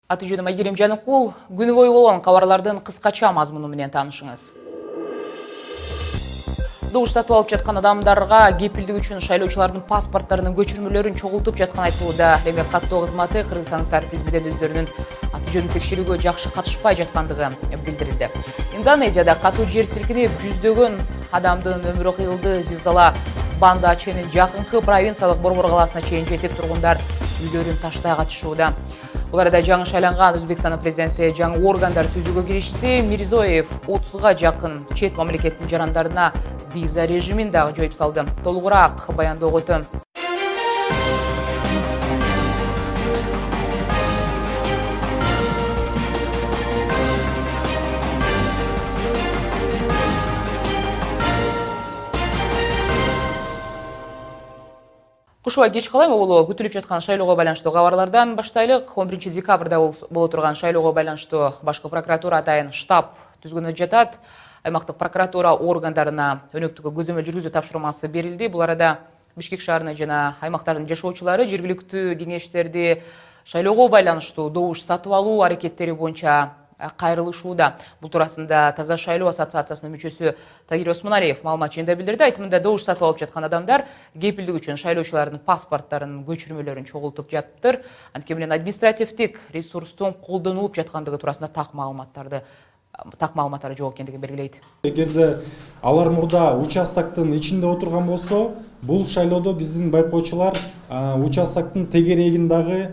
Аты жөнүм Айгерим Жаныкул, күнү бою болгон кабарлардын кыскача мазмуну менен таанышыңыз. Добуш сатып алып жаткан адамдарга кепилдик үчүн шайлоочулардын паспорттарынын көчүрмөлөрүн чогултуп жаткан айтууда. Демек каттоо кызматы кыргызстандыктар тизмеден өздөрүнүн аты жөнүн текшерүүгө жакшы катышпай жаткандыгы билдирилди. Индонезияда катуу жер силкинип, жүздөгөн адамдын өмүрү кыйылды. Зилзала Банда Аченин жакынкы провинциялык Борбор калаасына чейин жетип, тургундар үйлөрүн таштай катышууда. Бұл арада жаңы шайланған Өзбекстанның президенті жаңы органдар түзүүгө киришти. Мирзоев 30-га жакын чет мамлекеттин жарандарына виза режимин дагы жоюп салды. Толугураак баяндоого өтөм. Кушуа кеч калай болуу күтүлүп жаткан шайлоого байланыштуу кабарлардан баштайлык. 11 декабрда боло турган шайлоого байланыштуу башкы прокуратура атайын штаб түзгөнү жатат. Аймактык прокуратура органдарына өнөктүккө көзөмөл жүргүзүү тапшырмасы берилди. Бул арада Бишкек шаарынын жана аймактардын жашоочулары жергиликтүү кеңештерди шайлоого байланыштуу добуш сатып алуу аракеттери боюнча кайрылышууда. Бул туурасында Таза шайлоо ассоциациясынын мүчөсү Тагир Осмоналиев маалымат жыйында билдирди. Айтымында добуш сатып алып жаткан адамдар кепилдик үчүн шайлоочулардын паспорттарынын көчүрмөлөрүн чогултуп жатыптыр. Антике менен административдик ресурстун колдонулуп жаткандыгы туурасында так маалыматтары жок экендигин белгилейт. Эгерде алар мурда участоктун ичинде отурган болсо, бул шайлоодо биздин байкоочулар участоктун тегерегин дагы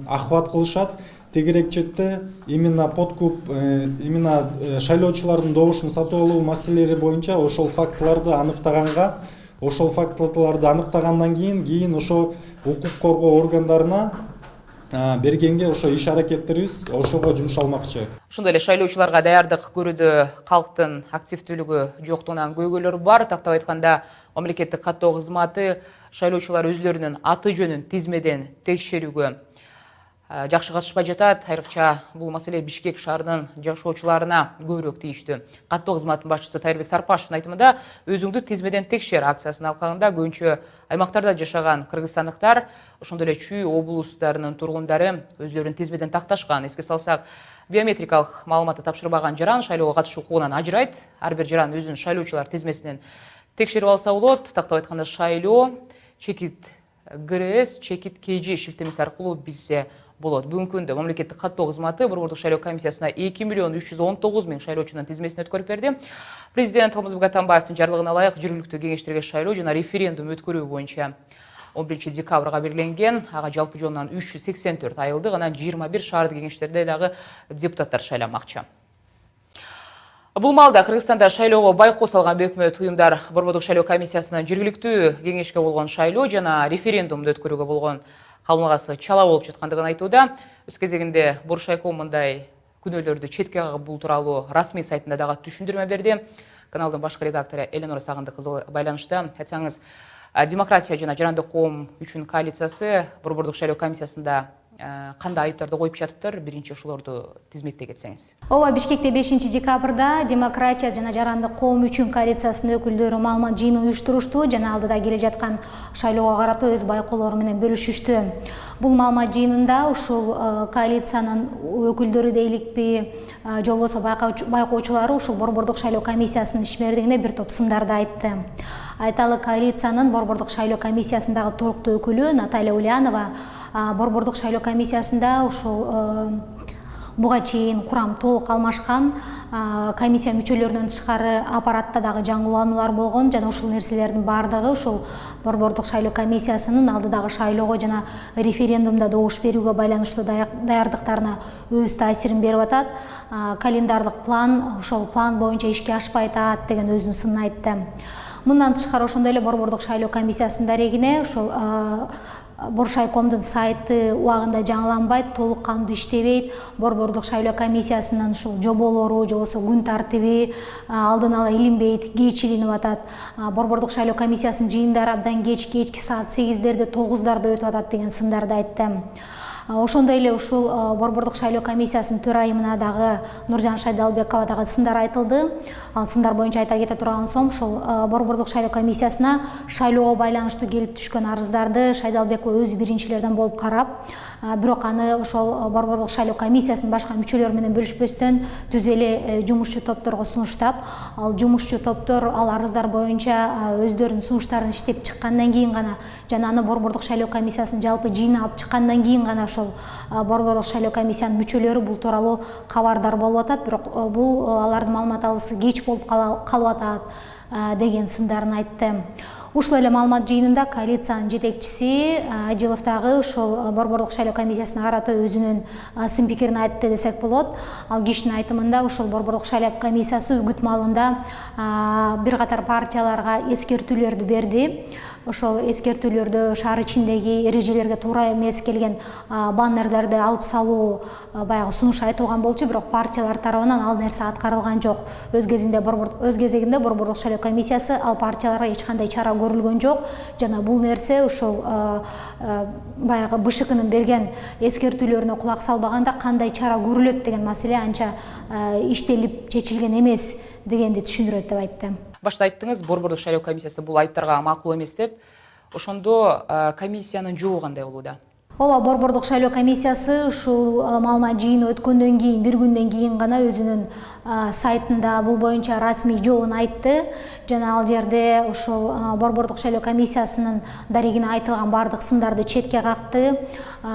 ахват кылышат. Тегерек четте именно подкуп, именно шайлоочулардын добушун сатып алуу маселелери боюнча ошол фактыларды аныктагандан кийин ошо укук коргоо органдарына бергенге ошо иш аракеттерибиз ошого жумшалмакчы. Ошондой эле шайлоочуларга даярдык көрүүдө калктын активдүүлүгү жоктугунан көйгөйлөр бар. Тактап айтканда, мамлекеттик каттоо кызматы шайлоочулар өзлөрүнүн аты жөнүн тизмеден текшерүүгө жакшы катышпай жатат. Айрыкча бул маселе Бишкек шаарынын жашоочуларына көбүрөөк тийиштүү. Каттоо кызматынын башчысы Тайырбек Сарпашевдин айтымында, өзүңдү тизмеден текшер акциясынын алкагында көбүнчө аймактарда жашаган кыргызстандыктар, ошондой эле Чүй облустарынын тургундары өзлөрүн тизмеден такташкан. Эске салсак, биометрикалык маалыматты тапшырбаган жаран шайлоого катышуу укугунан ажырайт. Ар бир жаран өзүнүн шайлоочулар тизмесинен текшерип алса болот. Тактап айтканда, шайлоо чекит ГРС, чекит КЖ шилтемеси аркылуу билсе болот. Бүгүнкү күндө мамлекеттик каттоо кызматы Борбордук шайлоо комиссиясына 2.319.000 шайлоочунун тизмесин өткөрүп берди. Президент Алмазбек Атамбаевдин жарлыгына ылайык жергиликтүү кеңештерге шайлоо жана референдум өткөрүү боюнча 11 декабрга белгиленген. Ага жалпы жонунан 384 айылдык, анан 21 шаардык кеңештерде дагы депутаттар шайланмакчы. Бул маалда Кыргызстанда шайлоого байкоо салган өкмөт уюмдар Борбордук шайлоо комиссиясынын жергиликтүү кеңешке болгон шайлоо жана референдумду өткөрүүгө болгон кабылмагасы чала болуп жаткандыгын айтууда. Өз кезегинде Боршайком мындай күнөөлөрдү четке кагып, бул тууралуу расмий сайтында дагы түшүндүрмө берди. Каналдын башкы редактору Эленора Сагындык кызыл байланышта. Айтсаңыз, демократия жана жарандык коом үчүн коалициясы Борбордук шайлоо комиссиясында кандай айыптарды коюп жатыптыр? Биринчи ошолорду тизметтей кетсеңиз. Ооба, Бишкекте 5 декабрда демократия жана жарандык коом үчүн коалициясынын өкүлдөрү маалымат жыйынын уюштурушту жана алдыда келе жаткан шайлоого карата өз байкоолору менен бөлүшүштү. Бул маалымат жыйынында ушул коалициянын өкүлдөрү дейликпи, же болбосо байкоочулары ушул Борбордук шайлоо комиссиясынын ишмердигине бир топ сындарды айтты. Айталы, коалициянын Борбордук шайлоо комиссиясындагы туруктуу өкүлү Наталья Ульянова Борбордук шайлоо комиссиясында ушул буга чейин курам толук алмашкан, комиссия мүчөлөрүнөн тышкары аппаратта дагы жаңылануулар болгон жана ушул нерселердин баардыгы ушул Борбордук шайлоо комиссиясынын алдыдагы шайлоого жана референдумда добуш берүүгө байланыштуу даярдыктарына өз таасирин берип атат. Календардык план, ошол план боюнча ишке ашпай атат деген өзүнүн сынын айтты. Мындан тышкары ошондой эле Борбордук шайлоо комиссиясынын дарегине ушул Боршайкомдун сайты убагында жаңыланбайт, толук кандуу иштебейт. Борбордук шайлоо комиссиясынын ушул жоболору, же болбосо күн тартиби алдын ала илинбейт, кеч илинип атат. Борбордук шайлоо комиссиясынын жыйындары абдан кечки саат 8-дерде, 9-дарда өтүп атат деген сындарды айтты. Ошондой эле ушул Борбордук шайлоо комиссиясынын төрайымына дагы Нуржан Шайдалбекова дагы сындар айтылды. Ал сындар боюнча айта кете турган соң, ушул Борбордук шайлоо комиссиясына шайлоого байланыштуу келип түшкөн арыздарды Шайдалбекова өзү биринчилерден болуп карап, бирок аны ошол Борбордук шайлоо комиссиясынын башка мүчөлөрү менен бөлүшпөстөн түз эле жумушчу топторго сунуштап, ал жумушчу топтор ал арыздар боюнча өздөрүнүн сунуштарын иштеп чыккандан кийин гана жана аны Борбордук шайлоо комиссиясынын жалпы жыйына алып чыккандан кийин гана ошол Борбордук шайлоо комиссиянын мүчөлөрү бул тууралуу кабардар болуп атат, бирок бул алардын маалымат алуусу кеч болуп калып атат деген сындарын айтты. Ушул эле маалымат жыйынында коалициянын жетекчиси Ажилов дагы ушул Борбордук шайлоо комиссиясына карата өзүнүн сын пикирин айтты десек болот. Ал кишинин айтымында ушул Борбордук шайлоо комиссиясы үгүт маалында бир катар партияларга эскертүүлөрдү берди. Ошол эскертүүлөрдө шаар ичиндеги эрежелерге туура эмес келген баннерлерди алып салуу баягы сунуш айтылган болчу, бирок партиялар тарабынан ал нерсе аткарылган жок. Өз кезегинде Борбордук шайлоо комиссиясы ал партияларга эч кандай чара көрүлгөн жок жана бул нерсе ушул баягы БШКнын берген эскертүүлөрүнө кулак салбаганда кандай чара көрүлөт деген маселе анча иштелип чечилген эмес дегенди түшүндүрөт деп айтты. Башта айттыңыз, Борбордук шайлоо комиссиясы бул айыптарга макул эмес деп. Ошондо комиссиянын жобу кандай болууда? Ооба, Борбордук шайлоо комиссиясы ушул маалымат жыйыны өткөндөн кийин, бир күндөн кийин гана өзүнүн сайтында бул боюнча расмий жообун айтты. Жана ал жерде ушул Борбордук шайлоо комиссиясынын дарегине айтылган бардык сындарды четке какты.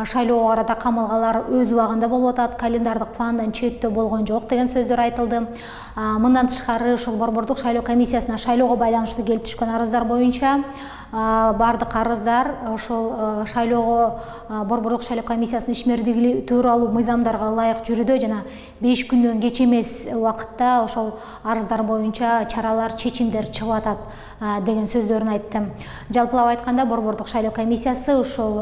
Шайлоого карата камалгалар өз убагында болуп атат, календардык пландан четтөө болгон жок деген сөздөр айтылды. Мындан тышкары ушул Борбордук шайлоо комиссиясына шайлоого байланыштуу келип түшкөн арыздар боюнча бардык арыздар ошол шайлоого Борбордук шайлоо комиссиясынын ишмердиги тууралуу мыйзамдарга ылайык жүрүүдө жана 5 күндөн кеч эмес убакытта ошол арыздар боюнча чаралар, чечимдер чыгып атат деген сөздөрүн айтты. Жалпылап айтканда Борбордук шайлоо комиссиясы ушул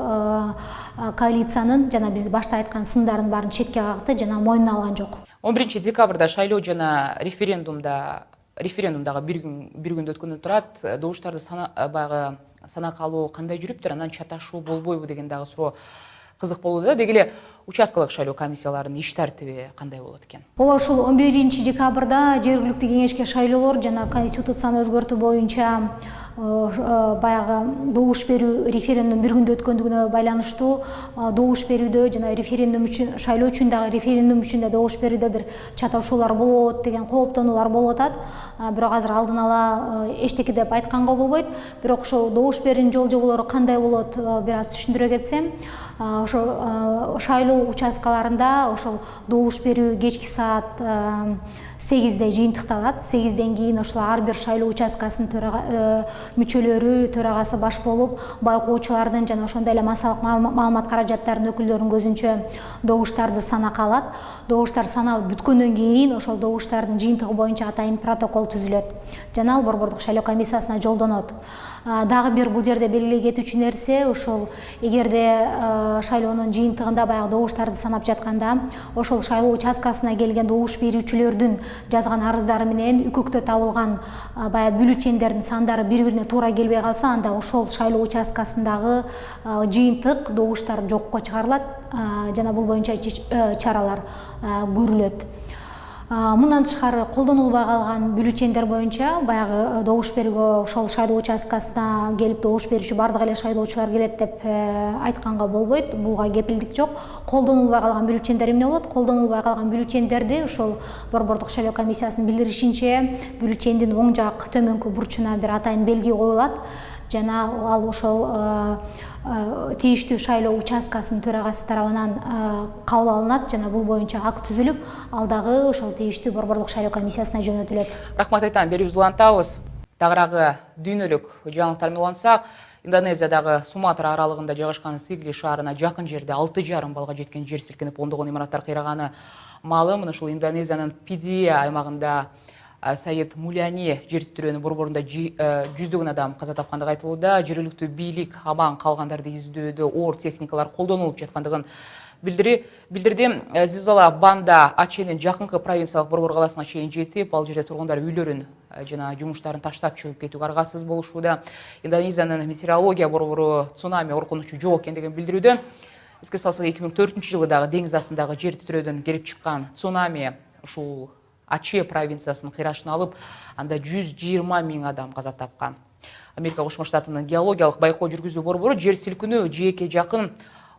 коалициянын жана биз башта айткан сындардын баарын четке какты жана мойнуна алган жок. 11 декабрда шайлоо жана референдумдагы бир күндө өткөндөн турат. Добуштарды санак алуу кандай жүрүптүр, анан чаташуу болбойбу деген дагы суроо кызык болууда. Деги эле участкалык шайлоо комиссияларынын иш тартиби кандай болот экен? Ооба, ушул 11 декабрда жергиликтүү кеңешке шайлоолор жана конституцияны өзгөртүү боюнча баягы добуш берүү референдум бир күндө өткөндүгүнө байланыштуу добуш берүүдө жана референдум үчүн шайлоо үчүн дагы референдум үчүн да добуш берүүдө бир чаташуулар болот деген кооптонуулар болуп атат. Бирок азыр алдын ала эчтеке деп айтканга болбойт. Бирок ошол добуш берүүнүн жол жоболору кандай болот бир аз түшүндүрө кетсем, ошо шайлоо участкаларында ошол добуш берүү кечки саат 8-де жыйынтыкталат. 8-ден кийин ошол ар бир шайлоо участкасынын мүчөлөрү, төрагасы баш болуп, байкоочулардын жана ошондой эле массалык маалымат каражаттарынын өкүлдөрүнүн көзүнчө добуштарды санак алат. Добуштар саналып бүткөндөн кийин ошол добуштардын жыйынтыгы боюнча атайын протокол түзүлөт жана ал Борбордук шайлоо комиссиясына жолдонот. Дагы бир бул жерде белгилей кетүүчү нерсе, ошол эгерде шайлоонун жыйынтыгында баягы добуштарды санап жатканда ошол шайлоо участкасына келген добуш берүүчүлөрдүн жазган арыздары менен үкүктө табылган баягы бюллетендердин сандары бири-бирине туура келбей калса, анда ошол шайлоо участкасындагы жыйынтык добуштар жокко чыгарылат жана бул боюнча чаралар көрүлөт. Мындан тышкары колдонулбай калган бюллетендер боюнча баягы добуш берүүгө ошол шайлоо участкасына келип добуш берүүчү бардык эле шайлоочулар келет деп айтканга болбойт. Буга кепилдик жок. Колдонулбай калган бюллетендер эмне болот? Колдонулбай калган бюллетендерди ошол Борбордук шайлоо комиссиясынын билдиришинче бюллетендин оң жак төмөнкү бурчуна бир атайын белги коюлат жана ал ошол тийиштүү шайлоо участкасынын төрагасы тарабынан кабыл алынат жана бул боюнча акт түзүлүп, ал дагы ошол тийиштүү Борбордук шайлоо комиссиясына жөнөтүлөт. Рахмат айтам, берүүбүздү улантабыз. Тагыраагы дүйнөлүк жаңылыктар менен улантсак, Индонезиядагы Суматра аралыгында жайгашкан Сигли шаарына жакын жерде 6,5 балга жеткен жер силкинип ондогон имараттар кыйраганы маалым. Ушул Индонезиянын Пидия аймагында Саид Муляни жер титирөөнүн борборунда 100 адам каза тапкандыгы айтылууда. Жергиликтүү бийлик аман калгандарды издөөдө оор техникалар колдонулуп жаткандыгын билдирди. Зилзала Банда Аченин жакынкы провинциялык борбор каласына чейин жетип, ал жерде тургундар үйлөрүн жана жумуштарын таштап чыгып кетүүгө аргасыз болушууда. Индонезиянын метеорология борбору цунами коркунучу жок экендигин билдирүүдө. Еске салсақ 2004 жылы дагы деңиз астындагы жер титирөөдөн келип чыккан цунами ушул Аче провинциясынын кыйрашын алып, анда 120 миң адам каза тапкан. Америка Кошмо Штатынын геологиялык байкоо жүргүзүү борбору жер силкинүү жээкке жакын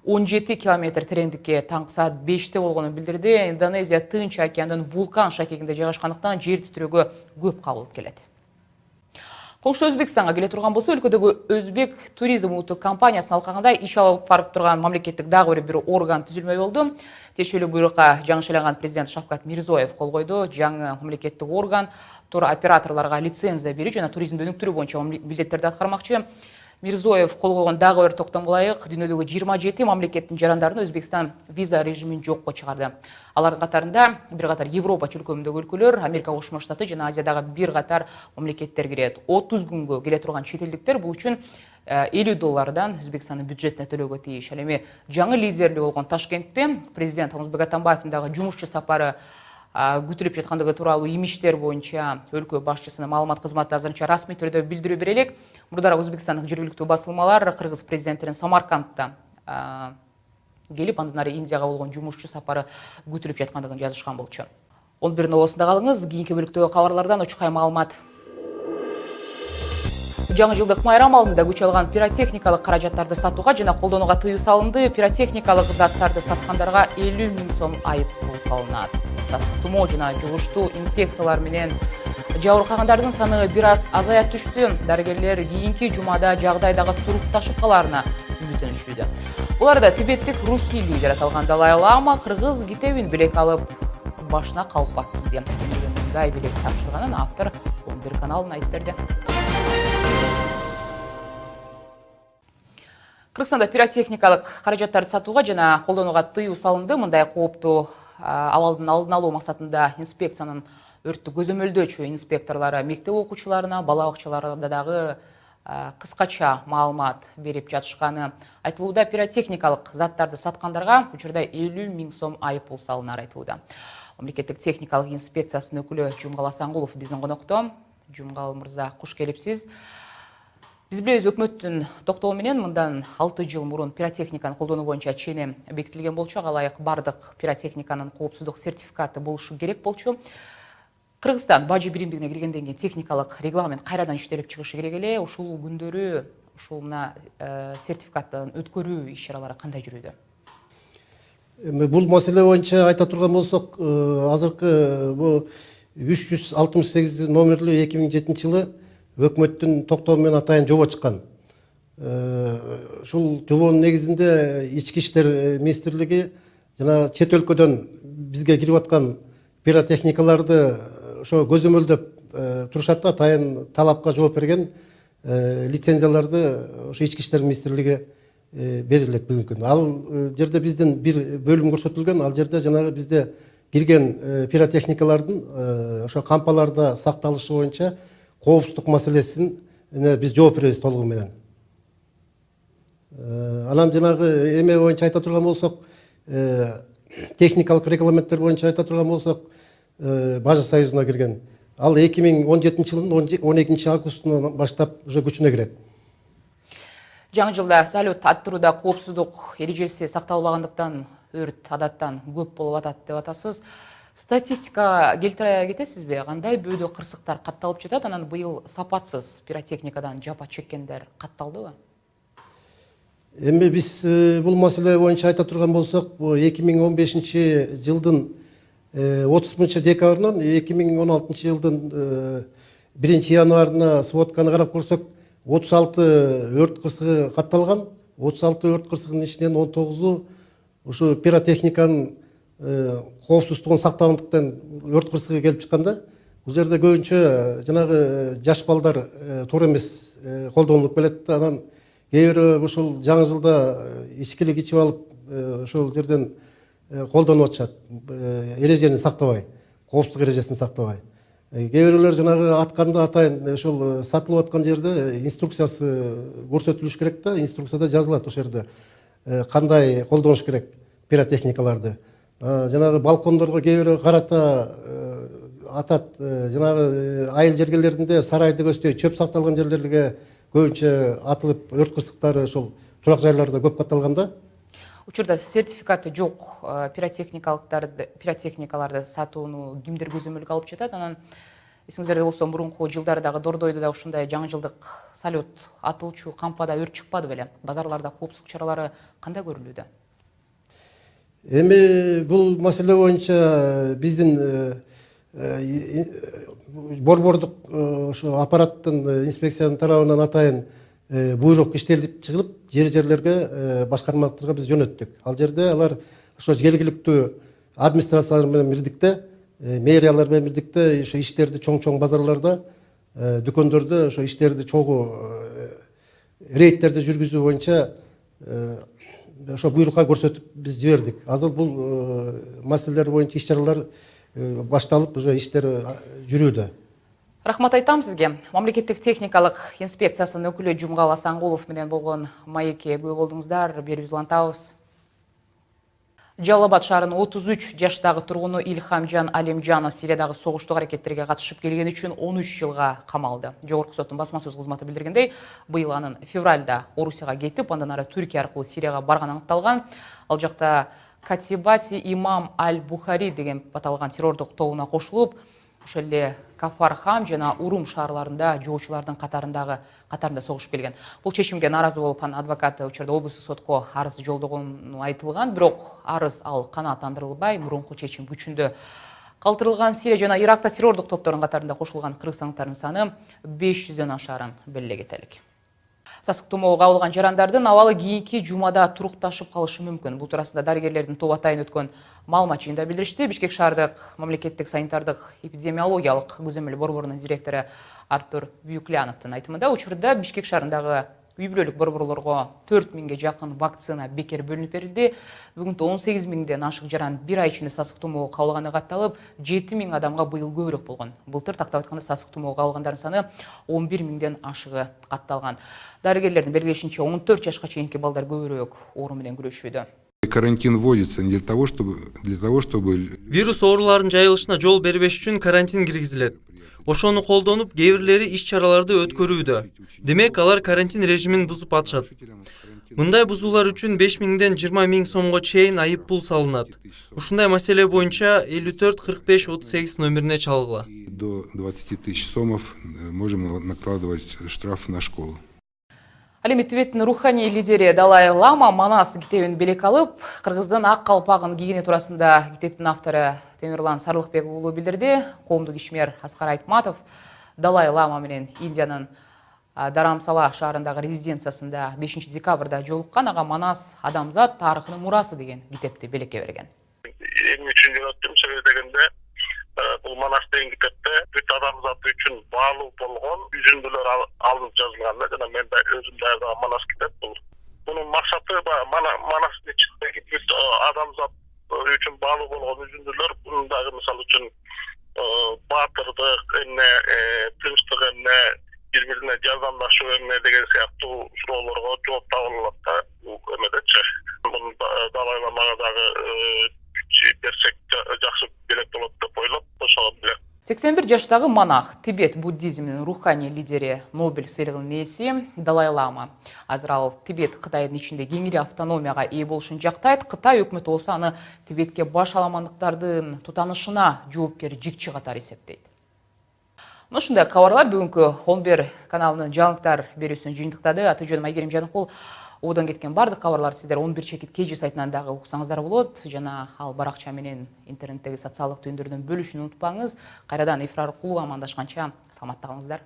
17 километр тереңдикке таңкы саат 5-те болгонун билдирди. Индонезия Тынч океандын вулкан шакегинде жайгашкандыктан жер титирөөгө көп кабылып келет. Коңшу Өзбекстанга келе турган болсо, өлкөдөгү Өзбек туризм улуттук компаниясынын алкагында иш алып барып турган мамлекеттик дагы бир орган түзүлмөй болду. Тиешелүү буйрукка жаңышайланган президент Шавкат Мирзиёев кол койду. Жаңы мамлекеттик орган тур операторлорго лицензия берүү жана туризмди өнүктүрүү боюнча милдеттерди аткармакчы. Мирзиёев кол койгон дагы бир токтомго ылайык дүйнөдөгү 27 мамлекеттин жарандарын Өзбекстан виза режимин жокко чыгарды. Алардын катарында бир катар Европа чөлкөмүндөгү өлкөлөр, Америка Кошмо Штаты жана Азиядагы бир катар мамлекеттер кирет. 30 күнгө келе турган чет элдиктер бул үчүн $50 Өзбекстандын бюджетине төлөөгө тийиш. Ал эми жаңы лидерлүү болгон Ташкентте президент Алмазбек Атамбаевдин дагы жумушчу сапары күтүлүп жаткандыгы тууралуу имиштер боюнча өлкө башчысынын маалымат кызматы азырынча расмий түрдө билдирүү бере элек. Мурдара Өзбекстандын жергиликтүү басылмалар Кыргыз президентинин Самаркандта келип, андан ары Индияга болгон жумушчу сапары күтүлүп жаткандыгын жазышкан болчу. 11-ноосунда калыңыз, кийинки бөлүктөгү кабарлардан учкай маалымат. Жаңы жылдык майрам алдында күч алган пиротехникалык каражаттарды сатууга жана колдонууга тыюу салынды. Пиротехникалык заттарды саткандарга 50 миң сом айып пул салынат. Сасык тумоо жана жугуштуу инфекциялар менен жабыркагандардын саны бир аз азая түштү. Дарыгерлер кийинки жумада жагдай дагы турукташып каларына үмүттөнүшүүдө. Буларда тибеттик рухий лидер аталган Далай Лама кыргыз китебин белек алып башына калпак кийди. Мындай белек тапшырганын автор 11 каналына айтып берди. Кыргызстанда пиротехникалык каражаттарды сатууга жана колдонууга тыюу салынды. Мындай кооптуу абалдын алдын алуу максатында инспекциянын өрттү көзөмөлдөөчү инспекторлору мектеп окуучуларына, бала бакчаларында дагы кыскача маалымат берип жатышканы айтылууда. Пиротехникалык заттарды саткандарга учурда 50 миң сом айып пул салынары айтылууда. Мамлекеттик техникалык инспекциясынын өкүлү Жумгал Асангулов биздин конокто. Жумгал мырза, куш келипсиз. Биз билебиз, өкмөттүн токтоо менен мындан 6 жыл мурун пиротехниканы колдонуу боюнча ченем бекитилген болчу. Ага ылайык бардык пиротехниканын коопсуздук сертификаты болушу керек болчу. Кыргызстан бажы биримдигине киргенден кийин техникалык регламент кайрадан иштелип чыгышы керек эле. Ушул күндөрү ушул мына сертификаттан өткөрүү иш-чаралары кандай жүрүүдө? Бул маселе боюнча айта турган болсок, азыркы бу 368 номерлүү 2007 жылы өкмөттүн токтоо менен атайын жобо чыккан. Ушул жобонун негизинде Ички иштер министрлиги жана чет өлкөдөн бизге кирип аткан пиротехникаларды ошо көзөмөлдөп турушат да, атайын талапка жооп берген лицензияларды ошо Ички иштер министрлиги берилет бүгүнкү күндө. Ал жерде биздин бир бөлүм көрсөтүлгөн. Ал жерде жанагы бизде кирген пиротехникалардын ошо кампаларда сакталышы боюнча коопсуздук маселесин биз жооп беребиз толугу менен. Анан жанагы эме боюнча айта турган болсок, техникалык регламенттер боюнча айта турган болсок, Бажы союзуна кирген. Ал 2017 жылдын 12 августунан баштап уже күчүнө кирет. Жаңы жылда салют аттырууда коопсуздук эрежеси сакталбагандыктан өрт адаттан көп болуп атат деп атасыз. Статистика келтире кетесизби? Кандай бөөдө кырсыктар катталып жатат? Анан быйыл сапатсыз пиротехникадан жапа чеккендер катталдыбы? Эми биз бул маселе боюнча айта турган болсок, 2015 жылдын 30 декабрынан 2016 жылдын 1 январына сводканы карап көрсөк, 36 өрт кырсыгы катталган. 36 өрт кырсыгынын ичинен 19-у ушу пиротехниканын коопсуздугун сактагандыктан өрт кырсыгы келип чыкканда, бул жерде көбүнчө жанагы жаш балдар туура эмес колдонулуп келет. Анан кээ бирөө ушул жаңы жылда ичкилик ичип алып ошол жерден колдонуп атышат, эрежени сактабай, коопсуздук эрежесин сактабай. Кээ бирөөлөр жанагы атканда атайын ошол сатылып аткан жерде инструкциясы көрсөтүлүш керек да, инструкцияда жазылат ошол жерде кандай колдонуш керек пиротехникаларды. Жанагы балкондорго кээ бирөө карата атат, жанагы айыл жергелеринде сарайды көздөй чөп сакталган жерлерге көбүнчө атылып өрт кырсыктары ошол турак жайларда көп катталганда. Учурда сертификаты жок пиротехникаларды сатууну кимдер көзөмөлгө алып жатат? Анан эсиңиздерде болсо мурунку жылдардагы Дордойдо да ушундай жаңы жылдык салют атылчу кампада өрт чыкпады беле? Базарларда коопсуздук чаралары кандай көрүлүүдө? Эми бул маселе боюнча биздин борбордук ошо аппараттын инспекциянын тарабынан атайын буйрук иштелип чыгылып, жерлерге башкармалыктарга биз жөнөттүк. Ал жерде алар ошо жергиликтүү администрациялар менен бирдикте, мэриялар менен бирдикте ошо иштерди чоң базарларда, дүкөндөрдө ошо иштерди чогуу рейдтерди жүргүзүү боюнча ошо буйрукка көрсөтүп биз жибердик. Азыр бул маселелер боюнча иш-чаралар башталып, уже иштер жүрүүдө. Рахмат айтам сизге. Мамлекеттик техникалык инспекциясынын өкүлү Жумгал Асангулов менен болгон маекке күбө болдуңуздар. Берүүбүздү улантабыз. Жалал Абад шаарынын 33 жаштагы тургуну Илхамжан Алимжанов Сириядагы согуштук аракеттерге катышып келгени үчүн 13 жылга камалды. Жогорку соттун басма сөз кызматы билдиргендей, быйыл анын февралда Орусияга кетип, андан ары Түркия аркылуу Сирияга барганы аныкталган. Ал жакта Катибати Имам Аль-Бухари деген аталган террордук тобуна кошулуп, ошол эле Кафархам жана Урум шаарларында жоочулардын катарында согушуп келген. Бул чечимге нааразы болуп, анын адвокаты учурда облустук сотко арыз жолдогону айтылган, бирок арыз ал канааттандырылбай, мурунку чечим күчүндө калтырылган. Сирия жана Иракта террордук топтордун катарында кошулган кыргызстандыктардын саны 500дөн ашарын белгилей кетелик. Сасык тумоого кабылган жарандардын абалы кийинки жумада турукташып калышы мүмкүн. Бул туурасында дарыгерлердин тобу атайын өткөн маалымат жыйында билдиришти. Бишкек шаардык мамлекеттик санитардык эпидемиологиялык көзөмөл борборунун директору Артур Бүйүкляновдун айтымында, учурда Бишкек шаарындагы үй-бүлөлүк борборлорго 4000ге жакын вакцина бекер бөлүнүп берилди. Бүгүнкү 18000ден ашык жаран бир ай ичинде сасык тумоого кабылганы катталып, 7000 адамга быйыл көбүрөөк болгон. Былтыр тактап айтканда сасык тумоого кабылгандардын саны 11000ден ашыгы катталган. Дарыгерлердин белгилешинче 14 жашка чейинки балдар көбүрөөк оору менен күрөшүүдө. Карантин вводится не для того, чтобы вирус ооруларын жайылышына жол бербеш үчүн карантин киргизилет. Ошону колдонуп, кээ бирлери иш-чараларды өткөрүүдө. Демек, алар карантин режимин бузуп атышат. Мындай бузуулар үчүн 5000ден 20000 сомго чейин айып пул салынат. Ушундай маселе боюнча 54 45 38 номерине чалгыла. До 20 000 сомов можем накладывать штраф на школу. Ал эми Тибеттин руханий лидери Далай Лама Манас китебин белек алып, кыргыздын ак калпагын кийгени туурасында китептин автору Темирлан Сарлыкбек уулу билдирди. Коомдук ишмер Аскар Айтматов Далай Лама менен Индиянын Дарамсала шаарындагы резиденциясында 5 декабрда жолуккан. Ага Манас адамзат тарыхынын мурасы деген китепти белекке берген. Эми үчүн жөнөттүм, себеби дегенде бул Манас деген китепте бүт адамзат үчүн баалуу болгон үзүндүлөр алынып жазылган. Жана мен да өзүм даярдаган Манас китеп бул. Бунун максаты Манастын ичиндеги бүт адамзат үчүн баалуу болгон үзүндүлөр, мындагы мисалы үчүн баатырдык, тынчтык, бири-бирине жардамдашуу деген сыяктуу суроолорго жооп таба алат да бул эмедечи. Муну Далай Ламага дагы берсек жакшы белек болот деп ойлоп кошолом белек. 81 жаштагы монах, Тибет буддизминин руханий лидери, Нобель сыйлыгынын ээси Далай Лама. Азыр ал Тибет Кытайдын ичинде кеңири автономияга ээ болушун жактайт. Кытай өкмөтү болсо аны Тибетке баш аламандыктардын тутанышына жоопкер жикчи катары эсептейт. Ушундай кабарлар бүгүнкү 11 каналынын жаңылыктар берүүсүн жыйынтыктады. Аты жөнүм Айгерим Жаныкул. Одан кеткен бардык кабарларды сиздер 11 чекит KG сайтынан дагы уксаңыздар болот. Жана ал баракча менен интернеттеги социалдык түйүндөрдөн бөлүшүүнү унутпаңыз. Кайрадан эфир аркылуу амандашканча саламатта калыңыздар.